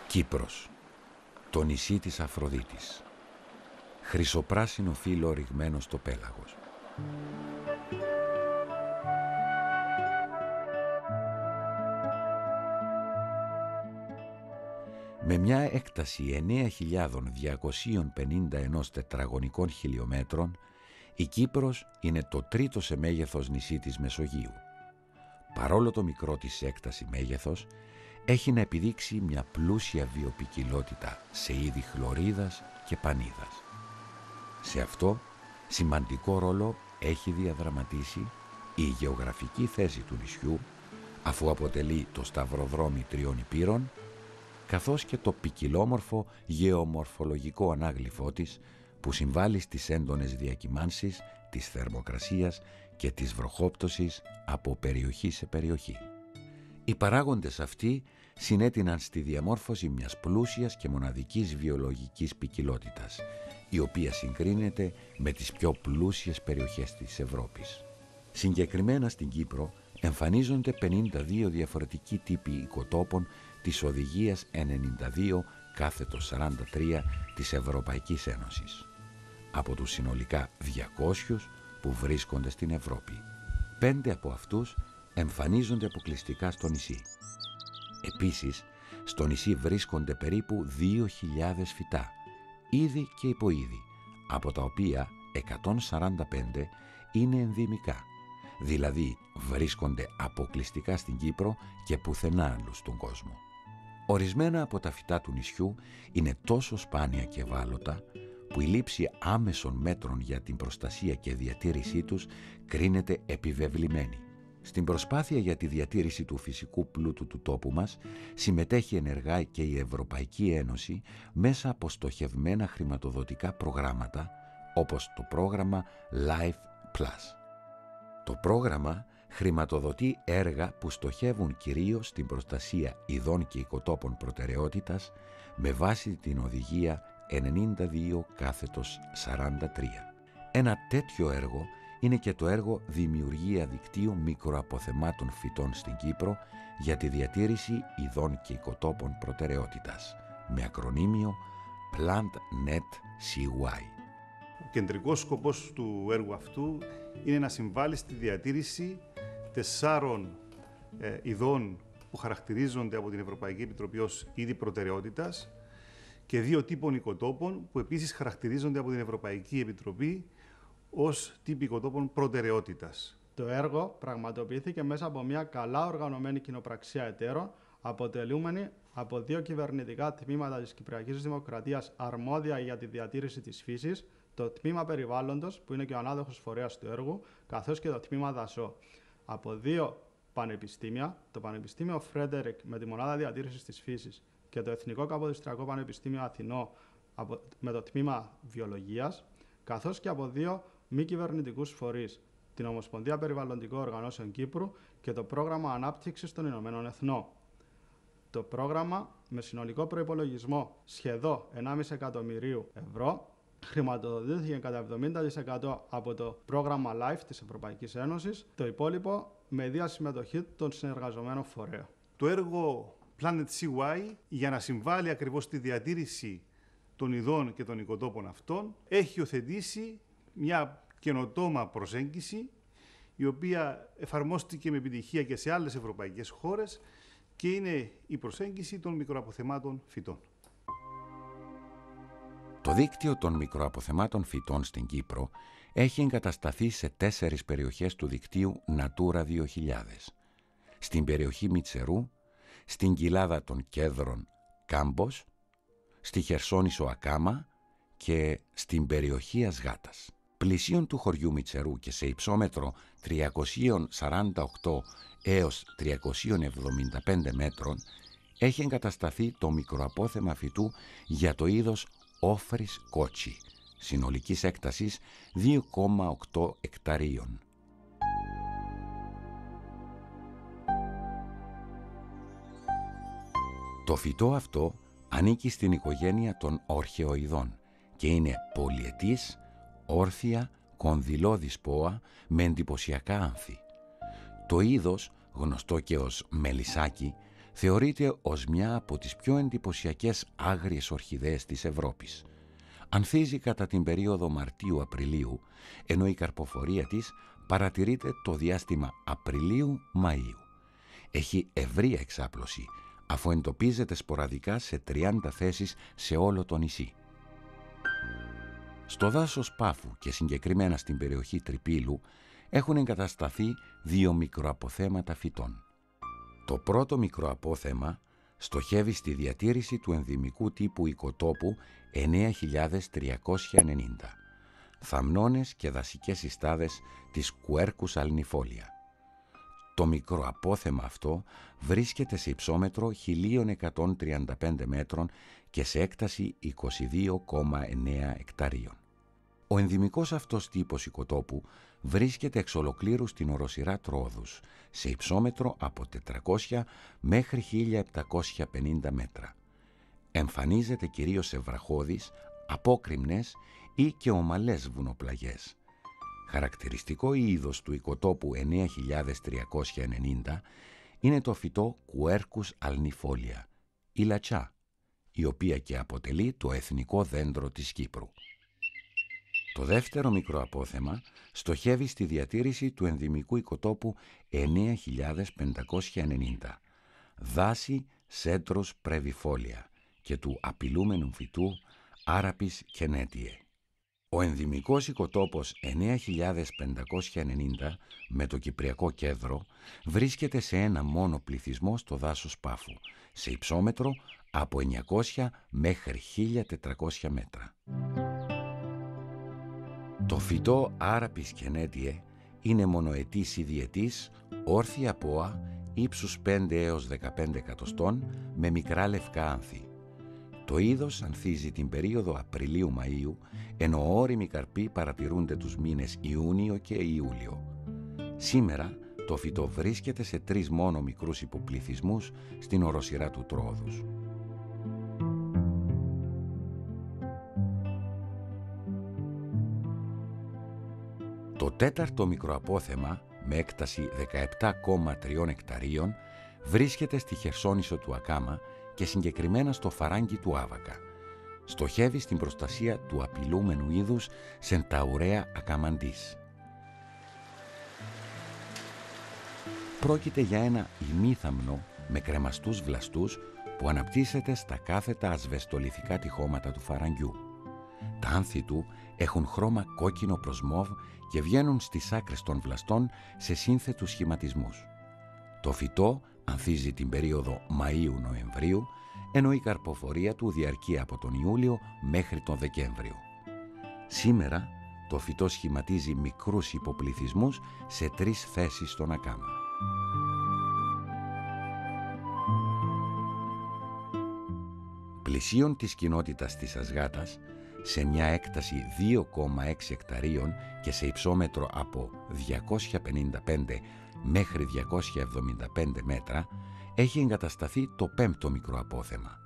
Κύπρος, το νησί της Αφροδίτης. Χρυσοπράσινο φύλλο ρηγμένο στο πέλαγος. Με μια έκταση 9.251 τετραγωνικών χιλιόμετρων, η Κύπρος είναι το τρίτο σε μέγεθος νησί της Μεσογείου. Παρόλο το μικρό της έκταση μέγεθος, έχει να επιδείξει μια πλούσια βιοποικιλότητα σε είδη χλωρίδας και πανίδας. Σε αυτό σημαντικό ρόλο έχει διαδραματίσει η γεωγραφική θέση του νησιού, αφού αποτελεί το σταυροδρόμι τριών υπήρων, καθώς και το ποικιλόμορφο γεωμορφολογικό ανάγλυφό της, που συμβάλλει στις έντονες διακυμάνσεις της θερμοκρασίας και της βροχόπτωσης από περιοχή σε περιοχή. Οι παράγοντες αυτοί συνέτειναν στη διαμόρφωση μιας πλούσιας και μοναδικής βιολογικής ποικιλότητας, η οποία συγκρίνεται με τις πιο πλούσιες περιοχές της Ευρώπης. Συγκεκριμένα στην Κύπρο εμφανίζονται 52 διαφορετικοί τύποι οικοτόπων της Οδηγίας 92/43 της Ευρωπαϊκής Ένωσης, από τους συνολικά 200 που βρίσκονται στην Ευρώπη. 5 από αυτούς εμφανίζονται αποκλειστικά στο νησί. Επίσης, στο νησί βρίσκονται περίπου 2.000 φυτά, είδη και υποείδη, από τα οποία 145 είναι ενδυμικά, δηλαδή βρίσκονται αποκλειστικά στην Κύπρο και πουθενά άλλου στον κόσμο. Ορισμένα από τα φυτά του νησιού είναι τόσο σπάνια και ευάλωτα, που η λήψη άμεσων μέτρων για την προστασία και διατήρησή τους κρίνεται επιβεβλημένη. Στην προσπάθεια για τη διατήρηση του φυσικού πλούτου του τόπου μας συμμετέχει ενεργά και η Ευρωπαϊκή Ένωση μέσα από στοχευμένα χρηματοδοτικά προγράμματα, όπως το πρόγραμμα Life Plus. Το πρόγραμμα χρηματοδοτεί έργα που στοχεύουν κυρίως στην προστασία ειδών και οικοτόπων προτεραιότητας με βάση την Οδηγία 92/43. Ένα τέτοιο έργο είναι και το έργο Δημιουργία Δικτύου Μικροαποθεμάτων Φυτών στην Κύπρο για τη διατήρηση ειδών και οικοτόπων προτεραιότητας, με ακρονίμιο PlantNet-CY. Ο κεντρικός σκοπός του έργου αυτού είναι να συμβάλλει στη διατήρηση 4 ειδών που χαρακτηρίζονται από την Ευρωπαϊκή Επιτροπή ως είδη προτεραιότητας και 2 τύπων οικοτόπων που επίσης χαρακτηρίζονται από την Ευρωπαϊκή Επιτροπή ως τύποι οικοτόπων προτεραιότητας. Το έργο πραγματοποιήθηκε μέσα από μια καλά οργανωμένη κοινοπραξία εταίρων, αποτελούμενη από 2 κυβερνητικά τμήματα της Κυπριακής Δημοκρατίας αρμόδια για τη διατήρηση της φύσης, το τμήμα περιβάλλοντος, που είναι και ο ανάδοχος φορέας του έργου, καθώς και το τμήμα δασό. Από 2 πανεπιστήμια, το Πανεπιστήμιο Φρέντερικ με τη Μονάδα Διατήρησης της Φύσης και το Εθνικό Καποδιστριακό Πανεπιστήμιο Αθηνών με το τμήμα Βιολογίας, καθώς και από 2 μη κυβερνητικούς φορείς, την Ομοσπονδία Περιβαλλοντικών Οργανώσεων Κύπρου και το Πρόγραμμα Ανάπτυξης των Ηνωμένων Εθνών. Το πρόγραμμα, με συνολικό προϋπολογισμό σχεδόν 1,5 εκατομμυρίου ευρώ, χρηματοδοτήθηκε κατά 70% από το πρόγραμμα LIFE της Ευρωπαϊκής Ένωσης, το υπόλοιπο με ίδια συμμετοχή των συνεργαζομένων φορέων. Το έργο PlantNet-CY, για να συμβάλλει ακριβώς στη διατήρηση των ειδών και των οικοτόπων αυτών, έχει υιοθετήσει μια καινοτόμα προσέγγιση, η οποία εφαρμόστηκε με επιτυχία και σε άλλες ευρωπαϊκές χώρες και είναι η προσέγγιση των μικροαποθεμάτων φυτών. Το δίκτυο των μικροαποθεμάτων φυτών στην Κύπρο έχει εγκατασταθεί σε 4 περιοχές του δικτύου Natura 2000. Στην περιοχή Μητσερού, στην κοιλάδα των Κέδρων Κάμπος, στη Χερσόνησο Ακάμα και στην περιοχή Ασγάτας. Πλησίον του χωριού Μητσερού και σε υψόμετρο 348 έως 375 μέτρων έχει εγκατασταθεί το μικροαπόθεμα φυτού για το είδος Όφρης κότσι, συνολικής έκτασης 2,8 εκταρίων. Το φυτό αυτό ανήκει στην οικογένεια των ορχεοειδών και είναι πολυετής, όρθια, κονδυλώδη σπόα με εντυπωσιακά άνθη. Το είδος, γνωστό και ως μελισσάκι, Θεωρείται ως μια από τις πιο εντυπωσιακές άγριες ορχιδέες της Ευρώπης. Ανθίζει κατά την περίοδο Μαρτίου-Απριλίου, ενώ η καρποφορία της παρατηρείται το διάστημα Απριλίου-Μαΐου. Έχει ευρεία εξάπλωση, αφού εντοπίζεται σποραδικά σε 30 θέσεις σε όλο το νησί. Στο δάσος Πάφου και συγκεκριμένα στην περιοχή Τρυπήλου έχουν εγκατασταθεί 2 μικροαποθέματα φυτών. Το πρώτο μικροαπόθεμα στοχεύει στη διατήρηση του ενδυμικού τύπου οικοτόπου 9.390, θαμνώνες και δασικές συστάδες της Quercus alnifolia. Το μικροαπόθεμα αυτό βρίσκεται σε υψόμετρο 1.135 μέτρων και σε έκταση 22,9 εκταρίων. Ο ενδυμικός αυτός τύπος οικοτόπου βρίσκεται εξ ολοκλήρου στην οροσειρά Τρόδους, σε υψόμετρο από 400 μέχρι 1.750 μέτρα. Εμφανίζεται κυρίως σε βραχώδεις, απόκρημνες ή και ομαλές βουνοπλαγιές. Χαρακτηριστικό είδος του οικοτόπου 9.390 είναι το φυτό Quercus alnifolia, η λατσά, η οποία και αποτελεί το εθνικό δέντρο της Κύπρου. Το δεύτερο μικροαπόθεμα στοχεύει στη διατήρηση του ενδυμικού οικοτόπου 9.590, δάση Cedrus brevifolia και του απειλούμενου φυτού Arapis kenetiae. Ο ενδυμικός οικοτόπος 9.590 με το κυπριακό κέδρο βρίσκεται σε ένα μόνο πληθυσμό στο δάσος Πάφου, σε υψόμετρο από 900 μέχρι 1.400 μέτρα. Το φυτό Arapis kenetiae είναι μονοετής ή διετής, όρθια πόα, ύψους 5 έως 15 εκατοστών, με μικρά λευκά άνθη. Το είδος ανθίζει την περίοδο Απριλίου-Μαΐου, ενώ ώριμοι καρποί παρατηρούνται τους μήνες Ιούνιο και Ιούλιο. Σήμερα το φυτό βρίσκεται σε 3 μόνο μικρούς υποπληθυσμούς στην οροσειρά του Τρόδους. Το τέταρτο μικροαπόθεμα, με έκταση 17,3 εκταρίων, βρίσκεται στη Χερσόνησο του Ακάμα και συγκεκριμένα στο φαράγγι του Άβακα. Στοχεύει στην προστασία του απειλούμενου είδους Centaurea ακαμαντής. Πρόκειται για ένα ημίθαμνο με κρεμαστούς βλαστούς που αναπτύσσεται στα κάθετα ασβεστολιθικά τυχώματα του φαραγγιού. Τα άνθη του έχουν χρώμα κόκκινο προς μοβ και βγαίνουν στις άκρες των βλαστών σε σύνθετους σχηματισμούς. Το φυτό ανθίζει την περίοδο Μαΐου-Νοεμβρίου, ενώ η καρποφορία του διαρκεί από τον Ιούλιο μέχρι τον Δεκέμβριο. Σήμερα το φυτό σχηματίζει μικρούς υποπληθυσμούς σε 3 θέσεις στον Ακάμα. Πλησίον της κοινότητας της Ασγάτας, σε μια έκταση 2,6 εκταρίων και σε υψόμετρο από 255 μέχρι 275 μέτρα, έχει εγκατασταθεί το 5ο μικροαπόθεμα.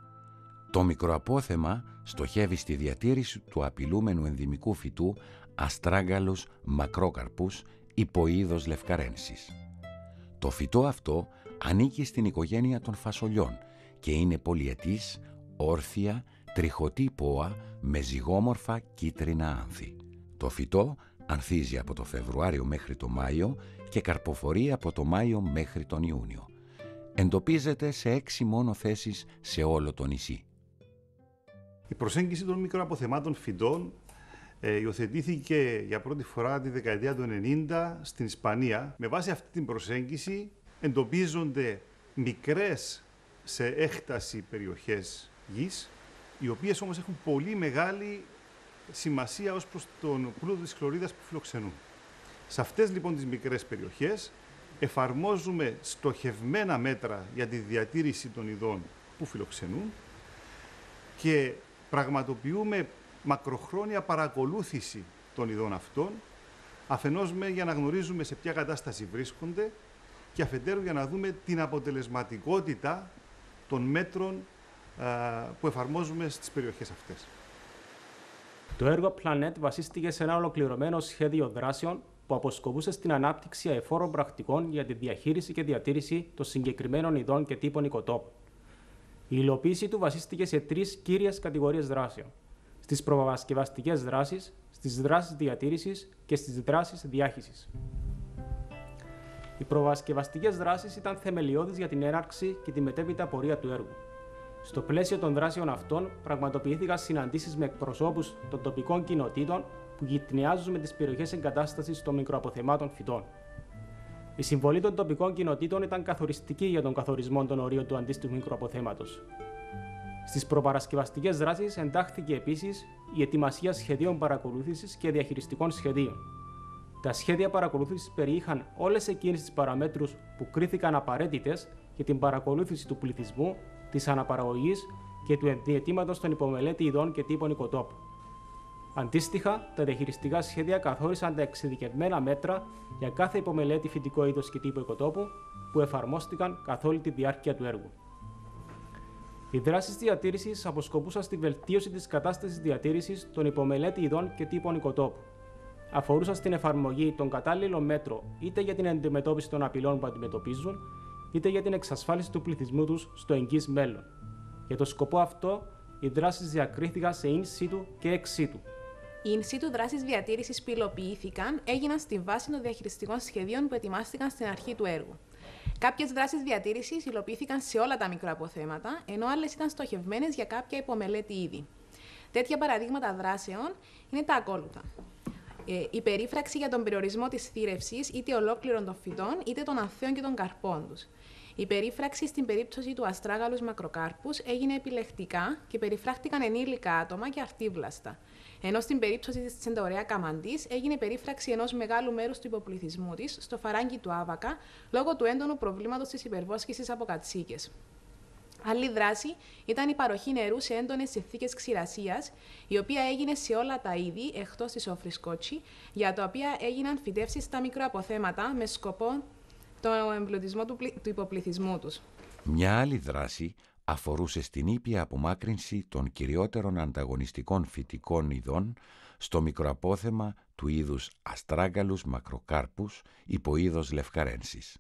Το μικροαπόθεμα στοχεύει στη διατήρηση του απειλούμενου ενδυμικού φυτού Astragalus macrocarpus, υποείδος λευκαρένσης. Το φυτό αυτό ανήκει στην οικογένεια των φασολιών και είναι πολυετής, όρθια, τριχωτή πόα με ζυγόμορφα κίτρινα άνθη. Το φυτό ανθίζει από το Φεβρουάριο μέχρι το Μάιο και καρποφορεί από το Μάιο μέχρι τον Ιούνιο. Εντοπίζεται σε 6 μόνο θέσεις σε όλο το νησί. Η προσέγγιση των μικροαποθεμάτων φυτών υιοθετήθηκε για πρώτη φορά τη δεκαετία του 90 στην Ισπανία. Με βάση αυτή την προσέγγιση εντοπίζονται μικρές σε έκταση περιοχές γης, οι οποίες όμως έχουν πολύ μεγάλη σημασία ως προς τον πλούτο της χλωρίδας που φιλοξενούν. Σε αυτές λοιπόν τις μικρές περιοχές εφαρμόζουμε στοχευμένα μέτρα για τη διατήρηση των ειδών που φιλοξενούν και πραγματοποιούμε μακροχρόνια παρακολούθηση των ειδών αυτών, αφενός για να γνωρίζουμε σε ποια κατάσταση βρίσκονται και αφετέρου για να δούμε την αποτελεσματικότητα των μέτρων που εφαρμόζουμε στις περιοχές αυτές. Το έργο Planet βασίστηκε σε ένα ολοκληρωμένο σχέδιο δράσεων που αποσκοπούσε στην ανάπτυξη αεφόρων πρακτικών για τη διαχείριση και διατήρηση των συγκεκριμένων ειδών και τύπων οικοτόπων. Η υλοποίηση του βασίστηκε σε 3 κύριες κατηγορίες δράσεων: στις προπαρασκευαστικές δράσεις, στις δράσεις διατήρησης και στις δράσεις διάχυσης. Οι προπαρασκευαστικές δράσεις ήταν θεμελιώδεις για την έναρξη και τη μετέπειτα πορεία του έργου. Στο πλαίσιο των δράσεων αυτών, πραγματοποιήθηκαν συναντήσεις με εκπροσώπους των τοπικών κοινοτήτων που γειτονιάζουν με τις περιοχές εγκατάστασης των μικροαποθεμάτων φυτών. Η συμβολή των τοπικών κοινοτήτων ήταν καθοριστική για τον καθορισμό των ορίων του αντίστοιχου μικροαποθέματος. Στις προπαρασκευαστικές δράσεις εντάχθηκε επίσης η ετοιμασία σχεδίων παρακολούθησης και διαχειριστικών σχεδίων. Τα σχέδια παρακολούθησης περιείχαν όλες εκείνες τις παραμέτρους που κρίθηκαν απαραίτητες για την παρακολούθηση του πληθυσμού, της αναπαραγωγής και του ενδιαιτήματος των υπομελέτη ειδών και τύπων οικοτόπου. Αντίστοιχα, τα διαχειριστικά σχέδια καθόρισαν τα εξειδικευμένα μέτρα για κάθε υπομελέτη φυτικό είδος και τύπο οικοτόπου που εφαρμόστηκαν καθ' όλη τη διάρκεια του έργου. Οι δράσεις διατήρησης αποσκοπούσαν στη βελτίωση της κατάστασης διατήρησης των υπομελέτη ειδών και τύπων οικοτόπου. Αφορούσαν στην εφαρμογή των κατάλληλων μέτρων είτε για την αντιμετώπιση των απειλών που αντιμετωπίζουν, είτε για την εξασφάλιση του πληθυσμού τους στο εγγύς μέλλον. Για τον σκοπό αυτό, οι δράσεις διακρίθηκαν σε in situ και ex situ. Οι in situ δράσεις διατήρησης που υλοποιήθηκαν έγιναν στη βάση των διαχειριστικών σχεδίων που ετοιμάστηκαν στην αρχή του έργου. Κάποιες δράσεις διατήρησης υλοποιήθηκαν σε όλα τα μικροαποθέματα, ενώ άλλες ήταν στοχευμένες για κάποια υπομελέτη είδη. Τέτοια παραδείγματα δράσεων είναι τα ακόλουτα. Η περίφραξη για τον περιορισμό της θύρευσης είτε ολόκληρων των φυτών είτε των ανθέων και των καρπών τους. Η περίφραξη στην περίπτωση του αστράγαλους μακροκάρπους έγινε επιλεκτικά και περιφράχτηκαν ενήλικα άτομα και αρτίβλαστα. Ενώ στην περίπτωση της Τσενταωρέα καμαντής έγινε περίφραξη ενός μεγάλου μέρους του υποπληθυσμού της στο φαράγγι του Άβακα λόγω του έντονου προβλήματος της υπερβόσκησης από κατσίκες. Άλλη δράση ήταν η παροχή νερού σε έντονες συνθήκες ξηρασίας, η οποία έγινε σε όλα τα είδη εκτός της όφρης-κότσι, για τα οποία έγιναν φυτεύσεις στα μικροαποθέματα με σκοπό τον εμπλουτισμό του υποπληθυσμού τους. Μια άλλη δράση αφορούσε στην ήπια απομάκρυνση των κυριότερων ανταγωνιστικών φυτικών ειδών στο μικροαπόθεμα του είδους αστράγγαλους μακροκάρπους υποείδος λευκαρένσης.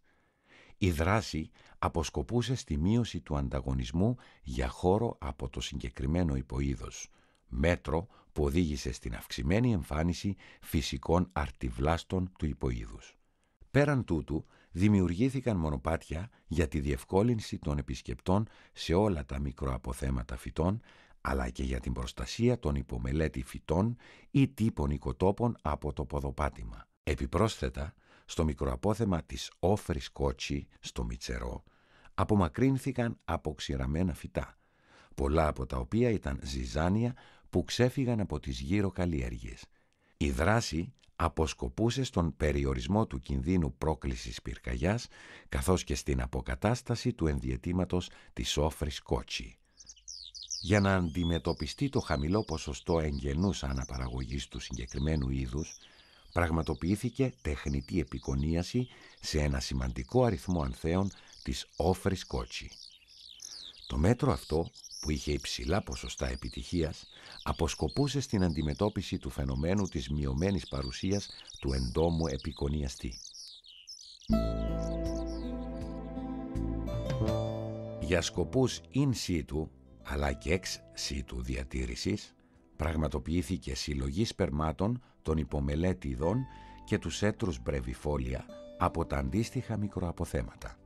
Η δράση αποσκοπούσε στη μείωση του ανταγωνισμού για χώρο από το συγκεκριμένο υποείδος, μέτρο που οδήγησε στην αυξημένη εμφάνιση φυσικών αρτιβλάστων του υποείδους. Πέραν τούτου, δημιουργήθηκαν μονοπάτια για τη διευκόλυνση των επισκεπτών σε όλα τα μικροαποθέματα φυτών, αλλά και για την προστασία των υπομελέτη φυτών ή τύπων οικοτόπων από το ποδοπάτημα. Επιπρόσθετα, στο μικροαπόθεμα της όφρης κότσι, στο Μητσερό, απομακρύνθηκαν αποξηραμένα φυτά, πολλά από τα οποία ήταν ζυζάνια που ξέφυγαν από τις γύρω καλλιέργειες. Η δράση αποσκοπούσε στον περιορισμό του κινδύνου πρόκλησης πυρκαγιάς, καθώς και στην αποκατάσταση του ενδιαιτήματος της όφρης κότσι. Για να αντιμετωπιστεί το χαμηλό ποσοστό εγγενούς αναπαραγωγής του συγκεκριμένου είδους, πραγματοποιήθηκε τεχνητή επικονίαση σε ένα σημαντικό αριθμό ανθέων της όφρης κότσι. Το μέτρο αυτό, που είχε υψηλά ποσοστά επιτυχίας, αποσκοπούσε στην αντιμετώπιση του φαινομένου της μειωμένης παρουσίας του εντόμου επικονιαστή. Για σκοπούς in situ, αλλά και ex situ διατήρησης, πραγματοποιήθηκε συλλογή σπερμάτων των υπομελέτη ειδών και τους έτρους μπρεβιφόλια από τα αντίστοιχα μικροαποθέματα.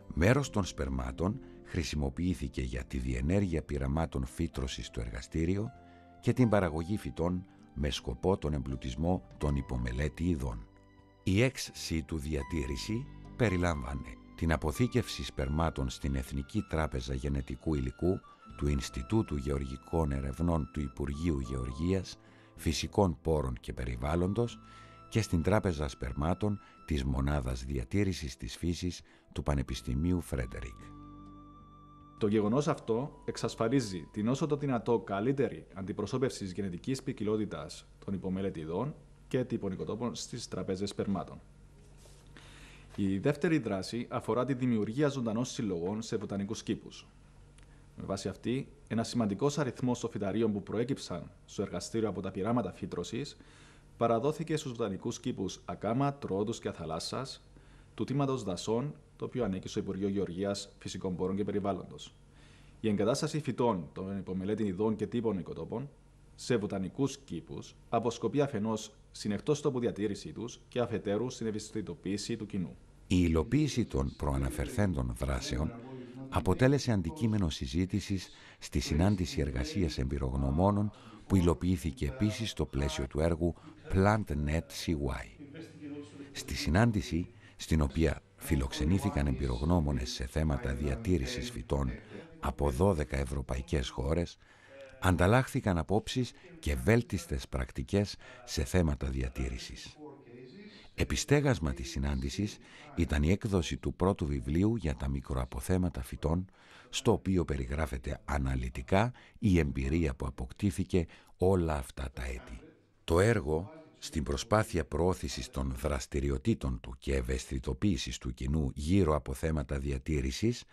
Μέρος των σπερμάτων χρησιμοποιήθηκε για τη διενέργεια πειραμάτων φύτρωσης στο εργαστήριο και την παραγωγή φυτών με σκοπό τον εμπλουτισμό των υπομελέτη ειδών. Η ex situ διατήρηση περιλάμβανε την αποθήκευση σπερμάτων στην Εθνική Τράπεζα Γενετικού Υλικού του Ινστιτούτου Γεωργικών Ερευνών του Υπουργείου Γεωργίας, Φυσικών Πόρων και Περιβάλλοντος και στην Τράπεζα Σπερμάτων της Μονάδας Διατήρησης της Φύσης του Πανεπιστημίου Φρέντερικ. Το γεγονός αυτό εξασφαλίζει την όσο το δυνατό καλύτερη αντιπροσώπευση γενετικής ποικιλότητας των υπομελέτη ειδών και τύπων οικοτόπων στις τραπέζες σπερμάτων. Η δεύτερη δράση αφορά τη δημιουργία ζωντανών συλλογών σε βοτανικούς κήπους. Με βάση αυτή, ένα σημαντικός αριθμός φυταρίων που προέκυψαν στο εργαστήριο από τα πειράματα φύτρωσης παραδόθηκε στους βοτανικούς κήπους Ακάμα, Τρόοδους και Αθαλάσσας, του τμήματος δασών, το οποίο ανήκει στο Υπουργείο Γεωργίας, Φυσικών Πόρων και Περιβάλλοντος. Η εγκατάσταση φυτών των υπομελέτη ειδών και τύπων οικοτόπων σε βοτανικούς κήπους αποσκοπεί αφενός στην εκτός τόπου διατήρησή τους και αφετέρου στην ευαισθητοποίηση του κοινού. Η υλοποίηση των προαναφερθέντων δράσεων αποτέλεσε αντικείμενο συζήτησης στη συνάντηση εργασίας εμπειρογνωμόνων που υλοποιήθηκε επίσης στο πλαίσιο του έργου PlantNet CY. Στη συνάντηση, στην οποία φιλοξενήθηκαν εμπειρογνώμονες σε θέματα διατήρησης φυτών από 12 ευρωπαϊκές χώρες, ανταλλάχθηκαν απόψεις και βέλτιστες πρακτικές σε θέματα διατήρησης. Επιστέγασμα της συνάντησης ήταν η έκδοση του πρώτου βιβλίου για τα μικροαποθέματα φυτών, στο οποίο περιγράφεται αναλυτικά η εμπειρία που αποκτήθηκε όλα αυτά τα έτη. Το έργο, στην προσπάθεια προώθησης των δραστηριοτήτων του και ευαισθητοποίησης του κοινού γύρω από θέματα διατήρησης,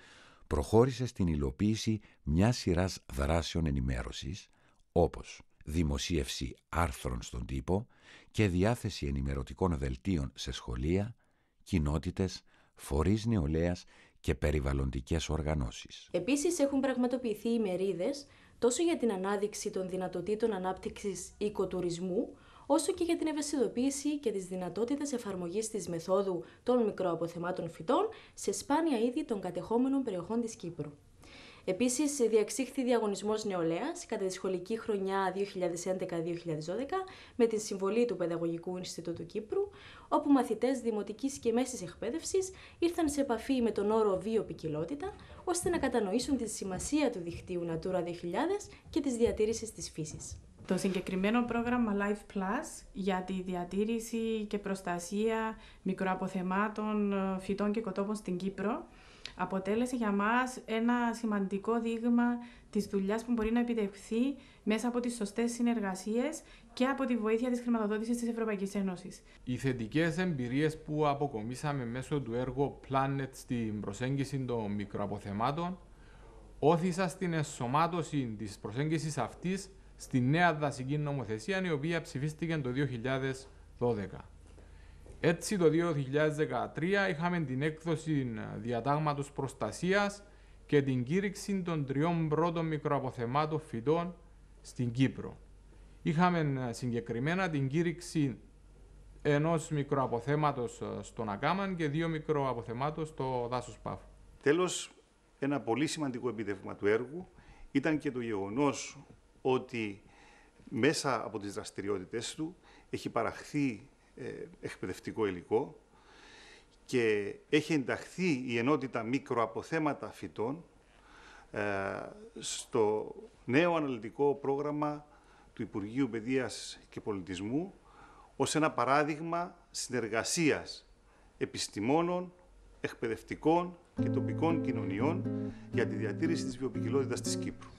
προχώρησε στην υλοποίηση μιας σειράς δράσεων ενημέρωσης, όπως δημοσίευση άρθρων στον τύπο και διάθεση ενημερωτικών δελτίων σε σχολεία, κοινότητες, φορείς νεολαίας και περιβαλλοντικές οργανώσεις. Επίσης, έχουν πραγματοποιηθεί ημερίδες τόσο για την ανάδειξη των δυνατοτήτων ανάπτυξης οικοτουρισμού, όσο και για την ευαισθητοποίηση και τις δυνατότητες εφαρμογής της μεθόδου των μικροαποθεμάτων φυτών σε σπάνια είδη των κατεχόμενων περιοχών της Κύπρου. Επίσης, διεξήχθη διαγωνισμός νεολαίας κατά τη σχολική χρονιά 2011-2012 με τη συμβολή του Παιδαγωγικού Ινστιτούτου Κύπρου, όπου μαθητές δημοτικής και μέσης εκπαίδευσης ήρθαν σε επαφή με τον όρο βιοποικιλότητα, ώστε να κατανοήσουν τη σημασία του δικτύου Natura 2000 και της διατήρησης της φύσης. Το συγκεκριμένο πρόγραμμα Life Plus για τη διατήρηση και προστασία μικροαποθεμάτων φυτών και οικοτόπων στην Κύπρο αποτέλεσε για μας ένα σημαντικό δείγμα της δουλειάς που μπορεί να επιτευχθεί μέσα από τις σωστές συνεργασίες και από τη βοήθεια της χρηματοδότησης της Ευρωπαϊκής Ένωσης. Οι θετικές εμπειρίες που αποκομίσαμε μέσω του έργου Planet στην προσέγγιση των μικροαποθεμάτων όθησαν στην ενσωμάτωση της προσέγγισης αυτής στη νέα δασική νομοθεσία, η οποία ψηφίστηκε το 2012. Έτσι, το 2013 είχαμε την έκδοση διατάγματος προστασίας και την κήρυξη των 3 πρώτων μικροαποθεμάτων φυτών στην Κύπρο. Είχαμε συγκεκριμένα την κήρυξη ενός μικροαποθέματος στον Ακάμαν και 2 μικροαποθεμάτων στο δάσος Πάφου. Τέλος, ένα πολύ σημαντικό επίτευγμα του έργου ήταν και το γεγονός ότι μέσα από τις δραστηριότητες του έχει παραχθεί εκπαιδευτικό υλικό και έχει ενταχθεί η ενότητα μικροαποθέματα φυτών στο νέο αναλυτικό πρόγραμμα του Υπουργείου Παιδείας και Πολιτισμού ως ένα παράδειγμα συνεργασίας επιστημόνων, εκπαιδευτικών και τοπικών κοινωνιών για τη διατήρηση της βιοποικιλότητας της Κύπρου.